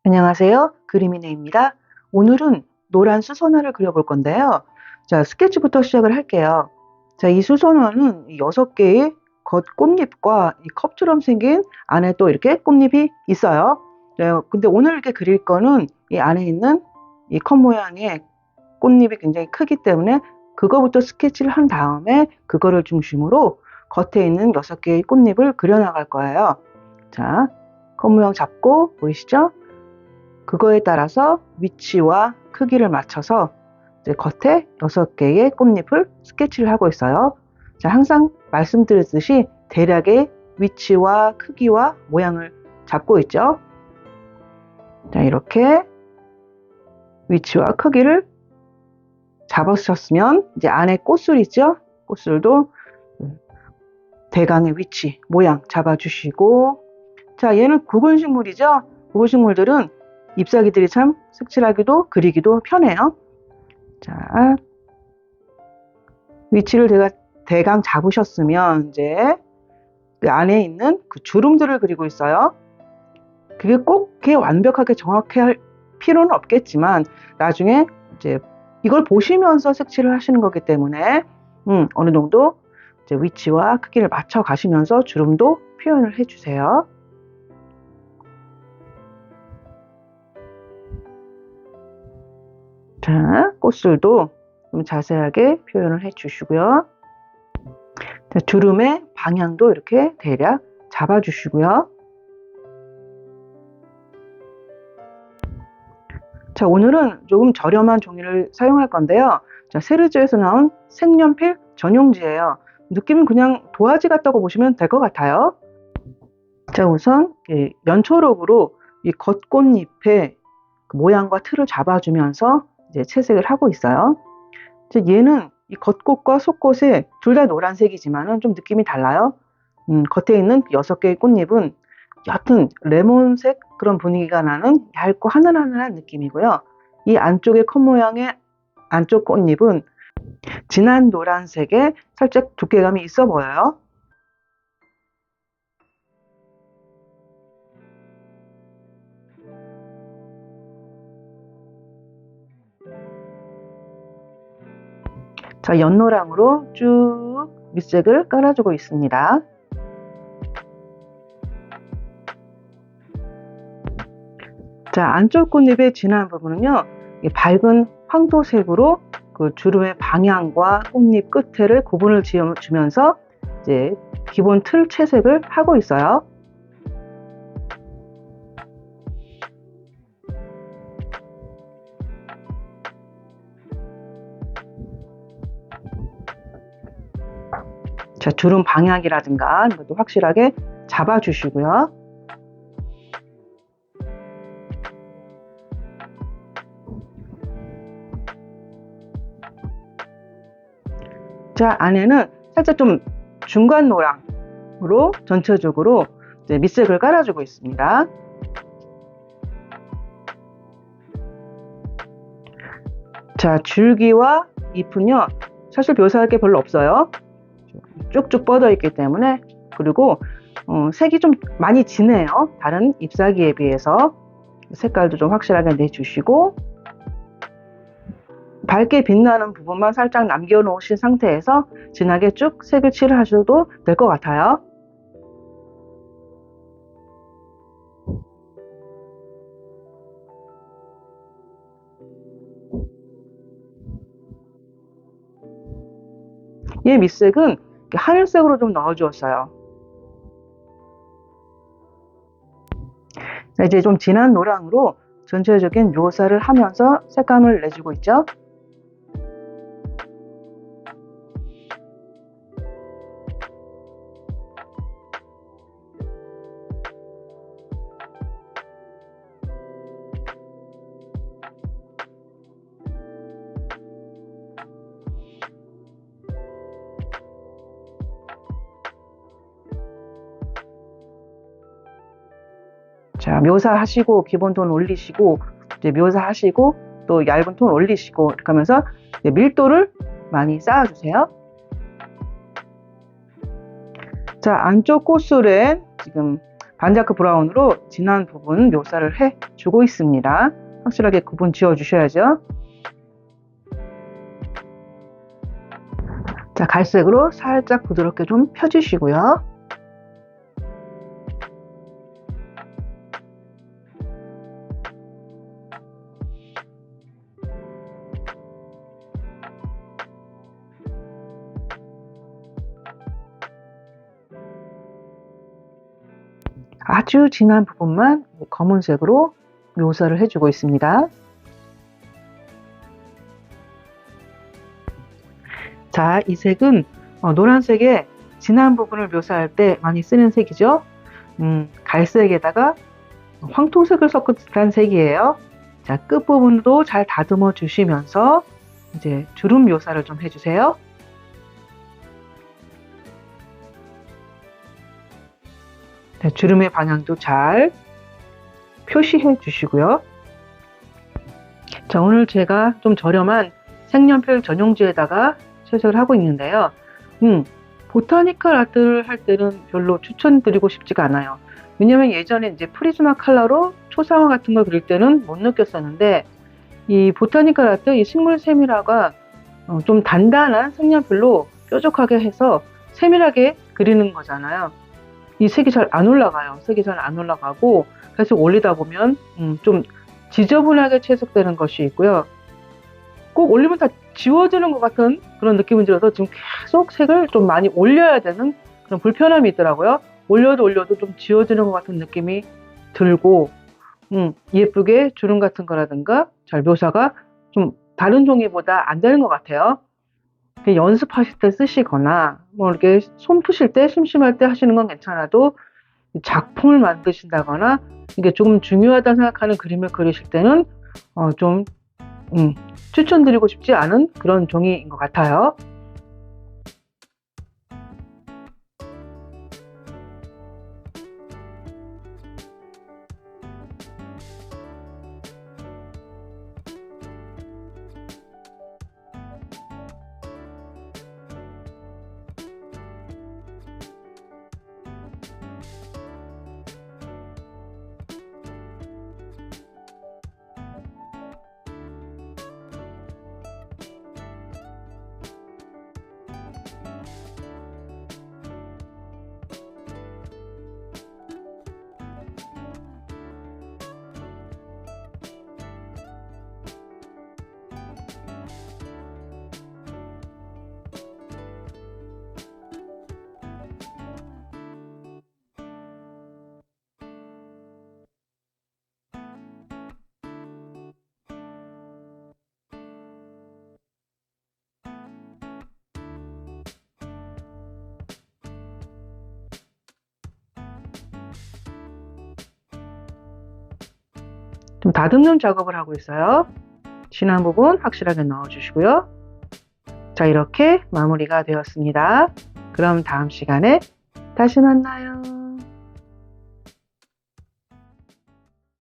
안녕하세요. 그림이네입니다. 오늘은 노란 수선화를 그려볼 건데요. 자, 스케치부터 시작을 할게요. 자, 이 수선화는 6개의 겉 꽃잎과 이 컵처럼 생긴 안에 또 이렇게 꽃잎이 있어요. 네, 근데 오늘 이렇게 그릴 거는 이 안에 있는 이 컵 모양의 꽃잎이 굉장히 크기 때문에 그거부터 스케치를 한 다음에 그거를 중심으로 겉에 있는 6개의 꽃잎을 그려나갈 거예요. 자, 컵 모양 잡고 보이시죠? 그거에 따라서 위치와 크기를 맞춰서 이제 겉에 6개의 꽃잎을 스케치를 하고 있어요. 자, 항상 말씀드렸듯이 대략의 위치와 크기와 모양을 잡고 있죠. 자, 이렇게 위치와 크기를 잡으셨으면 이제 안에 꽃술 있죠? 꽃술도 대강의 위치, 모양 잡아주시고, 자, 얘는 구근식물이죠? 구근식물들은 잎사귀들이 참 색칠하기도 그리기도 편해요. 자, 위치를 대강 잡으셨으면 이제 그 안에 있는 그 주름들을 그리고 있어요. 그게 꼭 이렇게 완벽하게 정확히 할 필요는 없겠지만 나중에 이제 이걸 보시면서 색칠을 하시는 거기 때문에 어느 정도 이제 위치와 크기를 맞춰 가시면서 주름도 표현을 해주세요. 자, 꽃술도 좀 자세하게 표현을 해 주시고요. 자, 주름의 방향도 이렇게 대략 잡아 주시고요. 자, 오늘은 조금 저렴한 종이를 사용할 건데요. 자, 세르지오에서 나온 색연필 전용지예요. 느낌은 그냥 도화지 같다고 보시면 될 것 같아요. 자, 우선 연초록으로 이 겉꽃잎의 그 모양과 틀을 잡아주면서 이제 채색을 하고 있어요. 자, 얘는 이 겉꽃과 속꽃에 둘 다 노란색이지만은 좀 느낌이 달라요. 겉에 있는 6개의 꽃잎은 옅은 레몬색 그런 분위기가 나는 얇고 하늘하늘한 느낌이고요. 이 안쪽의 컵 모양의 안쪽 꽃잎은 진한 노란색에 살짝 두께감이 있어 보여요. 자, 연노랑으로 쭉 밑색을 깔아주고 있습니다. 자, 안쪽 꽃잎의 진한 부분은요, 밝은 황토색으로 그 주름의 방향과 꽃잎 끝에를 구분을 지어주면서 이제 기본 틀 채색을 하고 있어요. 자, 주름 방향이라든가 이것도 확실하게 잡아주시고요. 자, 안에는 살짝 좀 중간 노랑으로 전체적으로 이제 밑색을 깔아주고 있습니다. 자, 줄기와 잎은요, 사실 묘사할 게 별로 없어요. 쭉쭉 뻗어 있기 때문에. 그리고 색이 좀 많이 진해요. 다른 잎사귀에 비해서. 색깔도 좀 확실하게 내주시고, 밝게 빛나는 부분만 살짝 남겨놓으신 상태에서 진하게 쭉 색을 칠하셔도 될 것 같아요. 얘 밑색은 하늘색으로 좀 넣어주었어요. 이제 좀 진한 노랑으로 전체적인 묘사를 하면서 색감을 내주고 있죠. 자, 묘사하시고 기본 톤 올리시고 이제 묘사하시고 또 얇은 톤 올리시고 이렇게 하면서 밀도를 많이 쌓아주세요. 자, 안쪽 꽃술에 지금 반다크 브라운으로 진한 부분 묘사를 해주고 있습니다. 확실하게 구분 지어주셔야죠. 자, 갈색으로 살짝 부드럽게 좀 펴주시고요. 아주 진한 부분만 검은색으로 묘사를 해주고 있습니다. 자, 이 색은 노란색의 진한 부분을 묘사할 때 많이 쓰는 색이죠. 갈색에다가 황토색을 섞은 듯한 색이에요. 자, 끝부분도 잘 다듬어 주시면서 이제 주름 묘사를 좀 해주세요. 네, 주름의 방향도 잘 표시해 주시고요. 자, 오늘 제가 좀 저렴한 색연필 전용지에다가 채색을 하고 있는데요. 보타니컬 아트를 할 때는 별로 추천드리고 싶지가 않아요. 왜냐면 예전에 이제 프리즈마 컬러로 초상화 같은 걸 그릴 때는 못 느꼈었는데, 이 보타니컬 아트, 이 식물 세밀화가 좀 단단한 색연필로 뾰족하게 해서 세밀하게 그리는 거잖아요. 이 색이 잘 안 올라가요. 색이 잘 안 올라가고 계속 올리다 보면 좀 지저분하게 채색되는 것이 있고요. 꼭 올리면 다 지워지는 것 같은 그런 느낌이 들어서 지금 계속 색을 좀 많이 올려야 되는 그런 불편함이 있더라고요. 올려도 좀 지워지는 것 같은 느낌이 들고, 예쁘게 주름 같은 거라든가 잘 묘사가 좀 다른 종이보다 안 되는 것 같아요. 연습하실 때 쓰시거나 뭐 이렇게 손 푸실 때 심심할 때 하시는 건 괜찮아도 작품을 만드신다거나 이게 조금 중요하다 생각하는 그림을 그리실 때는 좀 추천드리고 싶지 않은 그런 종이인 것 같아요. 좀 다듬는 작업을 하고 있어요. 진한 부분 확실하게 넣어주시고요. 자, 이렇게 마무리가 되었습니다. 그럼 다음 시간에 다시 만나요.